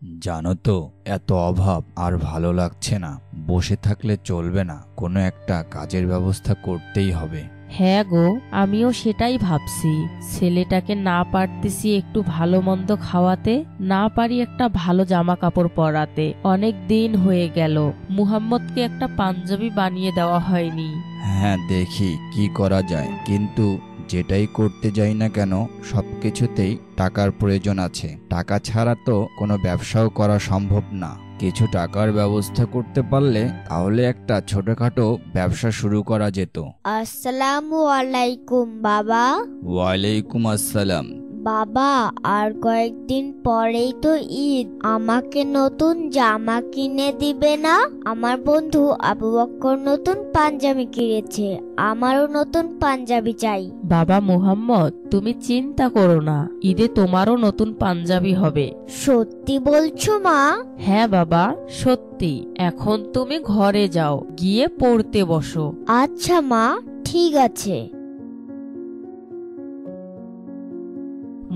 জানো তো, এত অভাব আর ভালো লাগছে না। বসে থাকলে চলবে না, কোনো একটা কাজের ব্যবস্থা করতেই হবে। হ্যাঁ গো, আমিও সেটাই ভাবছি। ছেলেটাকে না পারতেছি একটু ভালো মন্দ খাওয়াতে, না পারি একটা ভালো জামা কাপড় পরাতে। অনেক দিন হয়ে গেল মুহাম্মদকে একটা পাঞ্জাবি বানিয়ে দেওয়া হয়নি। হ্যাঁ, দেখি কি করা যায়, কিন্তু যেটাই করতে যাই না কেন সবকিছুতেই টাকার প্রয়োজন আছে। টাকা ছাড়া তো কোনো ব্যবসাও করা সম্ভব না। কিছু টাকার ব্যবস্থা করতে পারলে তাহলে একটা ছোটখাটো ব্যবসা শুরু করা যেত। আসসালামু আলাইকুম বাবা। ওয়ালাইকুম আসসালাম। বাবা, আর কয়েকদিন পরেই তো ঈদ, আমাকে নতুন জামা কিনে দিবে না? আমার বন্ধু আবু বক্কর নতুন পাঞ্জাবি কিনেছে, আমারও নতুন পাঞ্জাবি চাই। বাবা মুহাম্মদ, তুমি চিন্তা করো না, ঈদে তোমারও নতুন পাঞ্জাবি হবে। সত্যি বলছো মা? হ্যাঁ বাবা, সত্যি। এখন তুমি ঘরে যাও, গিয়ে পড়তে বসো। আচ্ছা মা, ঠিক আছে।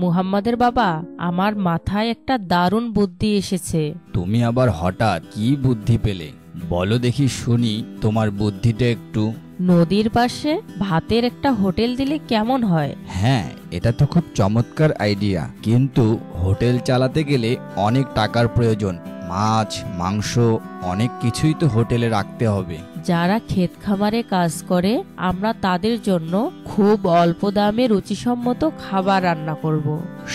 মুহাম্মাদের বাবা, আমার মাথায় একটা দারুণ বুদ্ধি এসেছে। তুমি আবার হঠাৎ কি বুদ্ধি পেলে? বলো দেখি শুনি তোমার বুদ্ধিটা একটু। নদীর পাশে ভাতের একটা হোটেল দিলে কেমন হয়? হ্যাঁ, এটা তো খুব চমৎকার আইডিয়া, কিন্তু হোটেল চালাতে গেলে অনেক টাকার প্রয়োজন। মাছ, মাংস, অনেক কিছুই তো হোটেলে রাখতে হবে। যারা ক্ষেত খামারে কাজ করে, আমরা তাদের জন্য খুব অল্প দামে রুচিসম্মত খাবার রান্না করব।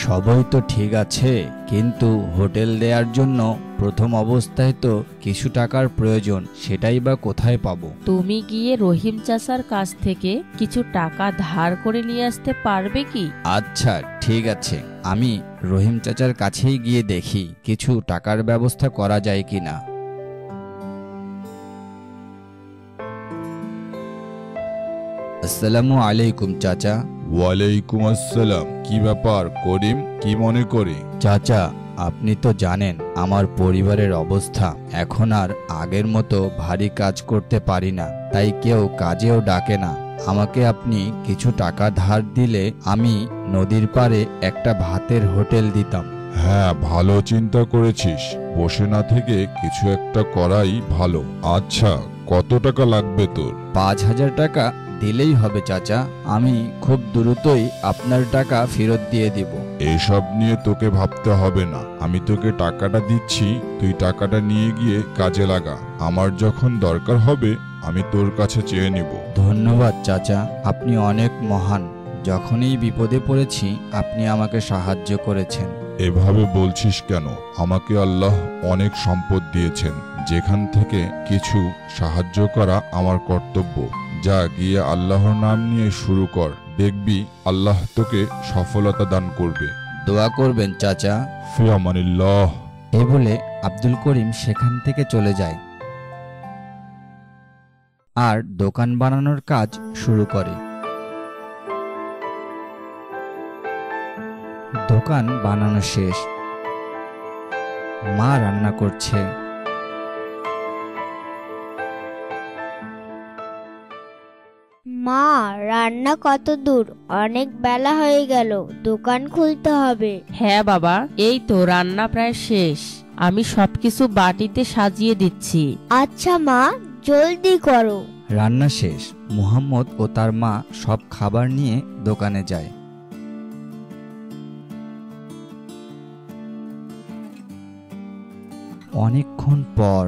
সবই তো ঠিক আছে, কিন্তু হোটেল দেওয়ার জন্য প্রথম অবস্থায় তো কিছু টাকার প্রয়োজন, সেটাই বা কোথায় পাবো? তুমি গিয়ে রহিম চাচার কাছ থেকে কিছু টাকা ধার করে নিয়ে আসতে পারবে কি? আচ্ছা ঠিক আছে, আমি রহিম চাচার কাছেই গিয়ে দেখি কিছু টাকার ব্যবস্থা করা যায় কিনা। আসসালামু আলাইকুম চাচা। ওয়ালাইকুম আসসালাম। কি ব্যাপার করিম, কি মনে করে? চাচা, আপনি তো জানেন আমার পরিবারের অবস্থা। এখন আর আগের মতো ভারী কাজ করতে পারি না, তাই কেউ কাজেও ডাকে না। আমাকে আপনি কিছু টাকা ধার দিলে আমি নদীর পাড়ে একটা ভাতের হোটেল দিতাম। হ্যাঁ, ভালো চিন্তা করেছিস। বসে না থেকে কিছু একটা করাই ভালো। আচ্ছা, কত টাকা লাগবে তোর? 5,000 টাকা দিলেই হবে চাচা। আমি খুব দ্রুতই আপনার টাকা ফেরত দিয়ে দিব। এসব নিয়ে তোকে ভাবতে হবে না। আমি তোকে টাকাটা দিচ্ছি, তুই টাকাটা নিয়ে গিয়ে কাজে লাগা। আমার যখন দরকার হবে আমি তোর কাছে চেয়ে নিব। ধন্যবাদ চাচা, আপনি অনেক মহান। যখনই বিপদে পড়েছি আপনি আমাকে সাহায্য করেছেন। এভাবে বলছিস কেন? আমাকে আল্লাহ অনেক সম্পদ দিয়েছেন, যেখান থেকে কিছু সাহায্য করা আমার কর্তব্য। যা গিয়ে আল্লাহর নাম নিয়ে শুরু কর, দেখবি আল্লাহ তোকে সফলতা দান করবে। দোয়া করবেন চাচা। ফি আমানিল্লাহ। এই বলে আব্দুল করিম সেখান থেকে চলে যায় আর দোকান বানানোর কাজ শুরু করে। দোকান বানানো শেষ, মা রান্না করছে। মা, রান্না কত দূর? অনেক বেলা হয়ে গেল, দোকান খুলতে হবে। হ্যাঁ বাবা, এই তো রান্না প্রায় শেষ। আমি সবকিছু বাটিতে সাজিয়ে দিচ্ছি। আচ্ছা মা, জলদি করো। রান্না শেষ, মুহাম্মদ ও তার মা সব খাবার নিয়ে দোকানে যায়। অনেকক্ষণ পর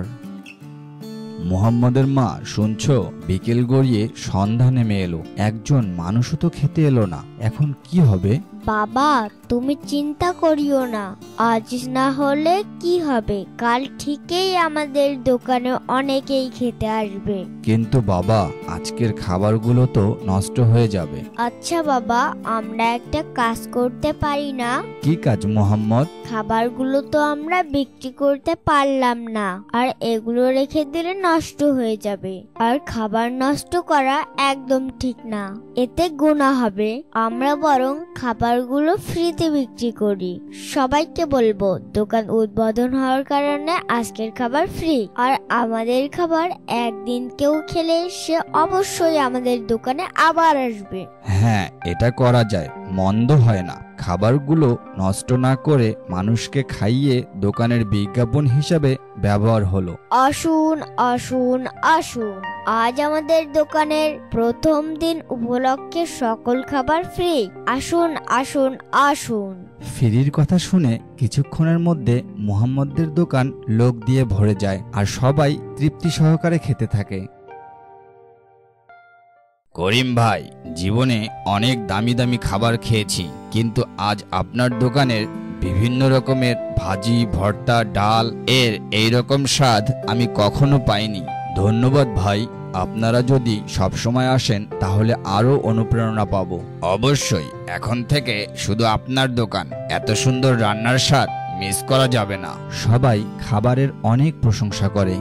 মুহাম্মদের মা, শুনছো, বিকেল গড়িয়ে সন্ধ্যা নেমে এলো, একজন মানুষও তো খেতে এলো না, এখন কি হবে? বাবা, তুমি চিন্তা করিও না। আজ না হলে কি হবে, কাল ঠিকই আমাদের দোকানে অনেকেই খেতে আসবে। কিন্তু বাবা, আজকের খাবারগুলো তো নষ্ট হয়ে যাবে। আচ্ছা বাবা, আমরা একটা কাজ করতে পারি না? কি কাজ মুহাম্মদ? খাবারগুলো তো আমরা বিক্রি করতে পারলাম না, আর এগুলো রেখে দিলে নষ্ট হয়ে যাবে। আর খাবার নষ্ট করা একদম ঠিক না, এতে গুনাহ হবে। আমরা বরং খাবারগুলো ফ্রিতে বিক্রি করি। সবাইকে বলবো দোকান উদ্বোধন হওয়ার কারণে আজকের খাবার ফ্রি। আর আমাদের খাবার একদিন কেউ খেলে সে অবশ্যই আমাদের দোকানে আবার আসবে। হ্যাঁ, এটা করা যায়, মন্দ হয় না। খাবারগুলো নষ্ট না করে মানুষকে খাইয়ে দোকানের বিজ্ঞাপন হিসাবে ব্যবহার হলো। আসুন আসুন আসুন, আজ আমাদের দোকানের প্রথম দিন উপলক্ষে সকল খাবার ফ্রি। আসুন আসুন আসুন। ফিরির কথা শুনে কিছুক্ষণের মধ্যে মুহাম্মদের দোকান লোক দিয়ে ভরে যায় আর সবাই তৃপ্তি সহকারে খেতে থাকে। করিম ভাই, জীবনে অনেক দামি দামি খাবার খেয়েছি, কিন্তু আজ আপনার দোকানের বিভিন্ন রকমের ভাজি, ভর্তা, ডাল এর এই রকম স্বাদ আমি কখনো পাইনি। ধন্যবাদ ভাই, আপনারা যদি সবসময় আসেন তাহলে আরো অনুপ্রেরণা পাবো। অবশ্যই, এখন থেকে শুধু আপনার দোকান, এত সুন্দর রান্নার স্বাদ মিস করা যাবে না। সবাই খাবারের অনেক প্রশংসা করে।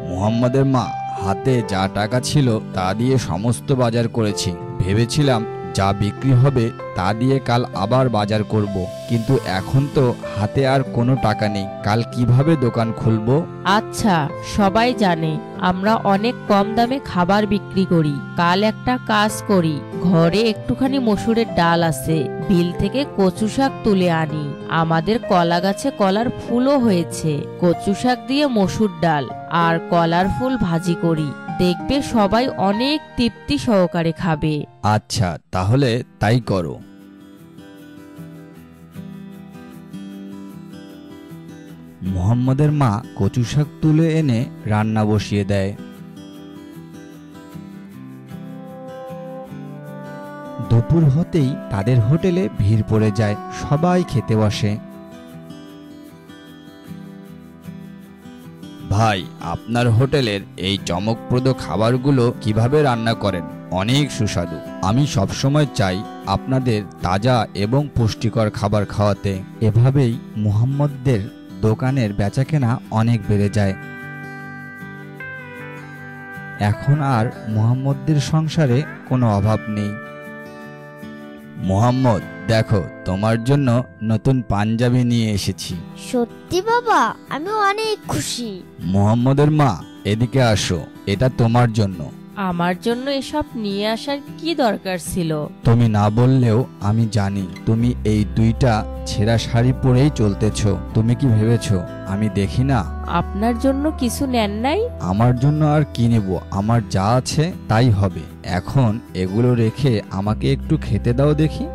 মুহাম্মদের মা হাতে যা টাকা ছিল তা দিয়ে সমস্ত বাজার করেছি। ভেবেছিলাম যা বিক্রি হবে তা দিয়ে কাল আবার বাজার করব, কিন্তু এখন তো হাতে আর কোনো টাকা নেই। কাল কিভাবে দোকান খুলবো? আচ্ছা, সবাই জানে আমরা অনেক কম দামে খাবার বিক্রি করি। কাল একটা কাজ করি, ঘরে একটুখানি মসুরের ডাল আছে, বিল থেকে কচু শাক তুলে আনি। আমাদের কলা গাছে কলার ফুলও হয়েছে। কচু শাক দিয়ে মসুর ডাল আর কলার ফুল ভাজি করি, দেখবে সবাই অনেক তৃপ্তি সহকারে খাবে। আচ্ছা, তাহলে তাই করো। মুহাম্মদের মা কচু শাক তুলে এনে রান্না বসিয়ে দেয়। দুপুর হতেই তাদের হোটেলে ভিড় পড়ে যায়, সবাই খেতে বসে। ভাই, আপনার হোটেলের এই চমকপ্রদ খাবারগুলো কিভাবে রান্না করেন? অনেক সুস্বাদু। আমি সবসময় চাই আপনাদের তাজা এবং পুষ্টিকর খাবার খাওয়াতে। এভাবেই মুহাম্মদদের দোকানের বেচাকেনা অনেক বেড়ে যায়। এখন আর মুহাম্মদদের সংসারে কোনো অভাব নেই। মুহাম্মদ, দেখো, তোমার জন্য নতুন পাঞ্জাবি নিয়ে এসেছি। সত্যি বাবা, আমি অনেক খুশি। মুহাম্মদের মা, এদিকে আসো, এটা তোমার জন্য। আমার জন্য এসব নিয়ে আসার কি দরকার ছিল? তুমি না বললেও আমি জানি তুমি এই দুইটা ছেঁড়া শাড়ি পরেই চলতেছো। তুমি কি ভেবেছো আমি দেখি না? আপনার জন্য কিছু নেন নাই? আমার জন্য আর কি নেব? আমার যা আছে তাই হবে। এখন এগুলো রেখে আমাকে একটু খেতে দাও দেখি।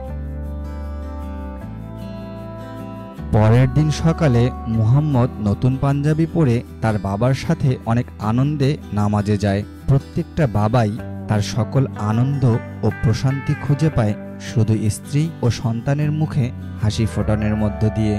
পরের দিন সকালে মুহাম্মদ নতুন পাঞ্জাবি পরে তার বাবার সাথে অনেক আনন্দে নামাজে যায়। প্রত্যেকটা বাবাই তার সকল আনন্দ ও প্রশান্তি খুঁজে পায় শুধু স্ত্রী ও সন্তানের মুখে হাসি ফোটানোর মধ্য দিয়ে।